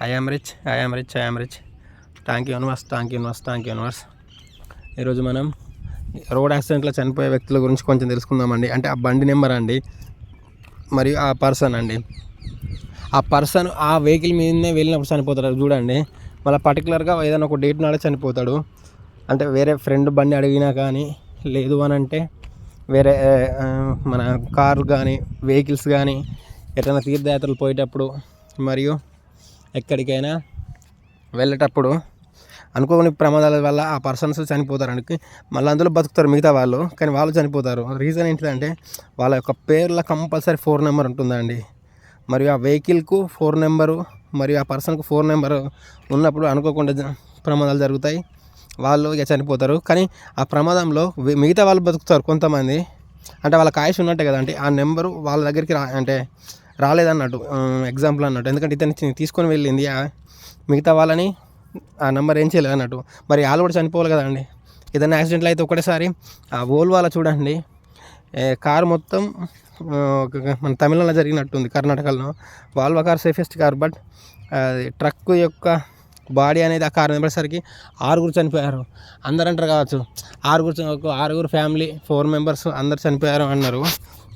I am rich, I am rich, I am rich. Thank you universe, thank you universe, thank you universe. ఈరోజు మనం road యాక్సిడెంట్లో చనిపోయే వ్యక్తుల గురించి కొంచెం తెలుసుకుందామండి. అంటే ఆ బండి నెంబర్ అండి, మరియు ఆ పర్సన్ అండి. ఆ పర్సన్ ఆ వెహికల్ మీదనే వెళ్ళినప్పుడు చనిపోతాడు చూడండి. మళ్ళీ పర్టికులర్గా ఏదైనా ఒక డేట్ నాడే చనిపోతాడు. అంటే వేరే ఫ్రెండ్ బండి అడిగినా కానీ, లేదు అని అంటే వేరే మన కార్ కానీ వెహికల్స్ కానీ ఎట్లైనా తీర్థయాత్రలు పోయేటప్పుడు మరియు ఎక్కడికైనా వెళ్ళేటప్పుడు అనుకోని ప్రమాదాల వల్ల ఆ పర్సన్స్ చనిపోతారు. మళ్ళీ అందులో బతుకుతారు మిగతా వాళ్ళు, కానీ వాళ్ళు చనిపోతారు. రీజన్ ఏంటిదంటే వాళ్ళ యొక్క పేర్ల కంపల్సరీ 4 నెంబర్ ఉంటుందండి. మరియు ఆ వెహికల్కు 4 నెంబరు మరియు ఆ పర్సన్కు 4 నెంబరు ఉన్నప్పుడు అనుకోకుండా ప్రమాదాలు జరుగుతాయి. వాళ్ళు ఇక చనిపోతారు. కానీ ఆ ప్రమాదంలో మిగతా వాళ్ళు బతుకుతారు కొంతమంది. అంటే వాళ్ళకి ఆయుష్ ఉన్నట్టే కదండి. ఆ నెంబరు వాళ్ళ దగ్గరికి అంటే రాలేదన్నట్టు, ఎగ్జాంపుల్ అన్నట్టు. ఎందుకంటే ఇతన్ని తీసుకొని వెళ్ళింది మిగతా వాళ్ళని ఆ నెంబర్ ఏం చేయలేదు అన్నట్టు. మరి వాళ్ళు కూడా చనిపోవాలి కదండి. ఏదైనా యాక్సిడెంట్లు అయితే ఒకటేసారి ఆ వోల్వోలో చూడండి, కారు మొత్తం మన తమిళనాడులో జరిగినట్టుంది, కర్ణాటకలో. Volvo car safest car, but truck యొక్క బాడీ అనేది ఆ కారు నింపేసరికి 6 చనిపోయారు. అందరూ అంటారు కావచ్చు 6 ఫ్యామిలీ 4 మెంబర్స్ అందరు చనిపోయారు అన్నారు.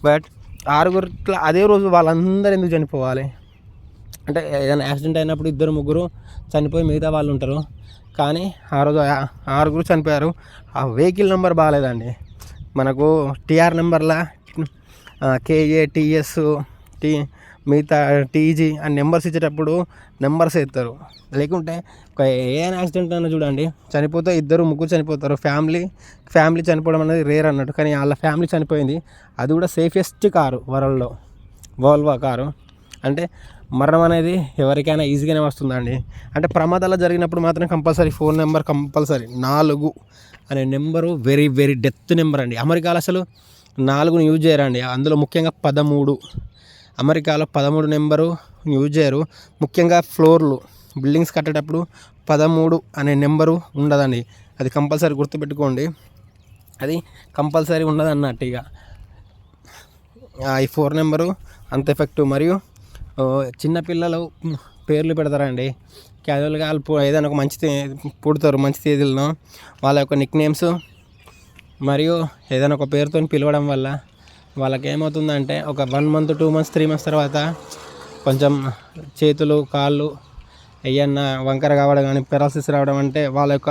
బట్ 6 అదే రోజు వాళ్ళందరూ ఎందుకు చనిపోవాలి? అంటే ఏదైనా యాక్సిడెంట్ అయినప్పుడు 2-3 చనిపోయి మిగతా వాళ్ళు ఉంటారు. కానీ ఆ రోజు 6 చనిపోయారు. ఆ వెహికల్ నెంబర్ బాగాలేదండి. మనకు టీఆర్ నెంబర్లా కేఏ టీఎస్ మిగతా టీజీ అని నెంబర్స్ ఇచ్చేటప్పుడు నెంబర్స్ ఎత్తారు. లేకుంటే ఏదైనా యాక్సిడెంట్ అయినా చూడండి, చనిపోతే 2-3 చనిపోతారు. ఫ్యామిలీ చనిపోవడం అనేది రేర్ అన్నట్టు. కానీ వాళ్ళ ఫ్యామిలీ చనిపోయింది. అది కూడా సేఫెస్ట్ కారు వరల్డ్లో, వోల్వో కారు. అంటే మరణం అనేది ఎవరికైనా ఈజీగానే వస్తుందండి. అంటే ప్రమాదాలు జరిగినప్పుడు మాత్రం కంపల్సరీ 4 నెంబర్ కంపల్సరీ. 4 అనే number very very death number అండి. అమెరికాలో అసలు 4ని యూజ్ చేయరండి. అందులో ముఖ్యంగా 13, అమెరికాలో 13 నెంబరు యూజ్ చేయరు. ముఖ్యంగా ఫ్లోర్లు బిల్డింగ్స్ కట్టేటప్పుడు 13 అనే నెంబరు ఉండదండి. అది కంపల్సరీ గుర్తుపెట్టుకోండి. అది కంపల్సరీ ఉండదు అన్నట్టు. ఇక ఈ 4 నెంబరు అంత ఎఫెక్టివ్. మరియు చిన్నపిల్లలు పేర్లు పెడతారండి క్యాజువల్గా. వాళ్ళు ఏదైనా ఒక మంచి పుడతారు మంచి తేదీలను, వాళ్ళ యొక్క నిక్ నేమ్స్ మరియు ఏదైనా ఒక పేరుతో పిలవడం వల్ల వాళ్ళకి ఏమవుతుందంటే ఒక 1 month 2 months 3 months తర్వాత కొంచెం చేతులు కాళ్ళు ఏమన్నా వంకర కావడం కానీ పెరాలసిస్ రావడం, అంటే వాళ్ళ యొక్క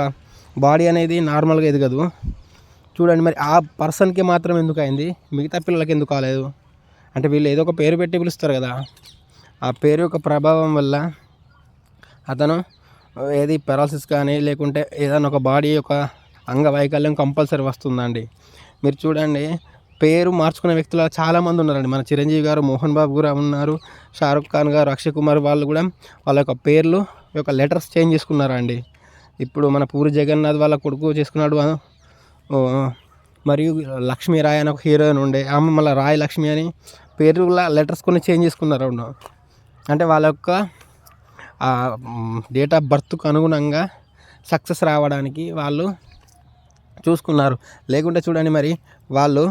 బాడీ అనేది నార్మల్గా ఎదగదు చూడండి. మరి ఆ పర్సన్కి మాత్రం ఎందుకు అయింది, మిగతా పిల్లలకి ఎందుకు కాలేదు? అంటే వీళ్ళు ఏదో ఒక పేరు పెట్టి పిలుస్తారు కదా, ఆ పేరు యొక్క ప్రభావం వల్ల అతను ఏది పెరాలసిస్ కానీ లేకుంటే ఏదైనా ఒక బాడీ యొక్క అంగవైకల్యం కంపల్సరీ వస్తుందండి. మీరు చూడండి, పేరు మార్చుకునే వ్యక్తులు చాలామంది ఉన్నారండి. మన చిరంజీవి గారు, మోహన్ బాబు కూడా ఉన్నారు, షారుఖ్ ఖాన్ గారు, అక్షయ్ కుమార్ వాళ్ళు కూడా వాళ్ళ యొక్క పేర్లు యొక్క లెటర్స్ చేంజ్ చేసుకున్నారండి. ఇప్పుడు మన పూరి జగన్నాథ్ వాళ్ళ కొడుకు చేసుకున్నాడు. మరియు లక్ష్మీ రాయ్ అని ఒక హీరోయిన్ ఉండే, ఆమె మళ్ళీ రాయ్ లక్ష్మి అని పేరు లెటర్స్ కొన్ని చేంజ్ చేసుకున్నారు. అంటే వాళ్ళ యొక్క డేట్ ఆఫ్ బర్త్కు అనుగుణంగా సక్సెస్ రావడానికి వాళ్ళు చూసుకున్నారు. లేకుంటే చూడండి, మరి వాళ్ళు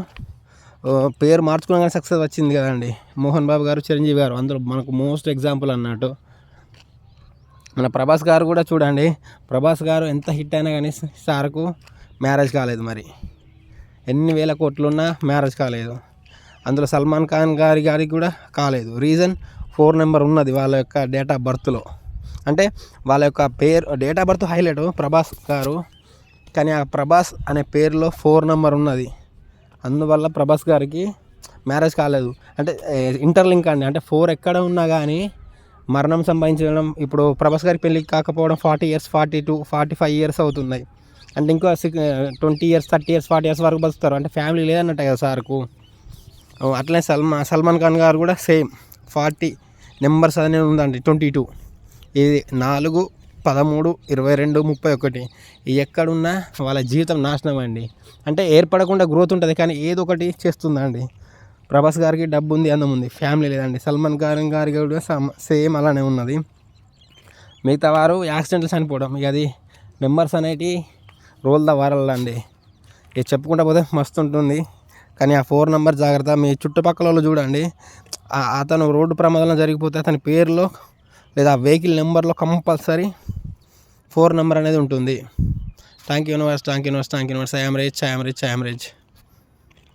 పేరు మార్చుకోగానే సక్సెస్ వచ్చింది కదండి. మోహన్ బాబు గారు, చిరంజీవి గారు అందులో మనకు మోస్ట్ ఎగ్జాంపుల్ అన్నట్టు. మన ప్రభాస్ గారు కూడా చూడండి, ప్రభాస్ గారు ఎంత హిట్ అయినా కానీ సార్కు మ్యారేజ్ కాలేదు. మరి ఎన్ని వేల కోట్లున్నా మ్యారేజ్ కాలేదు. అందులో సల్మాన్ ఖాన్ గారికి కూడా కాలేదు. రీజన్ 4 నెంబర్ ఉన్నది వాళ్ళ యొక్క డేట్ ఆఫ్ బర్త్లో. అంటే వాళ్ళ యొక్క పేరు date of birth highlight Prabhas గారు, కానీ ఆ ప్రభాస్ అనే పేరులో 4 నెంబర్ ఉన్నది. అందువల్ల ప్రభాస్ గారికి మ్యారేజ్ కాలేదు. అంటే ఇంటర్లింక్ అండి. అంటే 4 ఎక్కడ ఉన్నా కానీ మరణం సంభవించడం. ఇప్పుడు ప్రభాస్ గారికి పెళ్ళి కాకపోవడం 40 years 42 45 years అవుతున్నాయి. అంటే ఇంకో 20 years 30 years 40 years వరకు బతుకుతారు. అంటే ఫ్యామిలీ లేదన్నట్టే కదా సార్కు. అట్లనే సల్మాన్ ఖాన్ గారు కూడా సేమ్ 40 నెంబర్స్ అనేది ఉందండి. 22 ఇది 4 13 22 31 ఎక్కడున్నా వాళ్ళ జీవితం నాశనం అండి. అంటే ఏర్పడకుండా గ్రోత్ ఉంటుంది, కానీ ఏదో ఒకటి చేస్తుందండి. ప్రభాస్ గారికి డబ్బు ఉంది, అందం ఉంది, ఫ్యామిలీ లేదండి. సల్మాన్ ఖాన్ గారికి కూడా సేమ్ అలానే ఉన్నది. మిగతా వారు యాక్సిడెంట్లు చనిపోవడం, ఇక అది నెంబర్స్ అనేటివి రోల్ ద వరల్డ్ అండి. ఇక చెప్పుకుంటా పోతే మస్తు ఉంటుంది. కానీ ఆ 4 నెంబర్ జాగ్రత్త. మీ చుట్టుపక్కల వాళ్ళు చూడండి, అతను రోడ్డు ప్రమాదంలో జరిగిపోతే అతని పేరులో లేదా వెహికల్ నెంబర్లో కంపల్సరీ 4 నెంబర్ అనేది ఉంటుంది. Thank you universe, thank you universe, thank you universe. I am rich.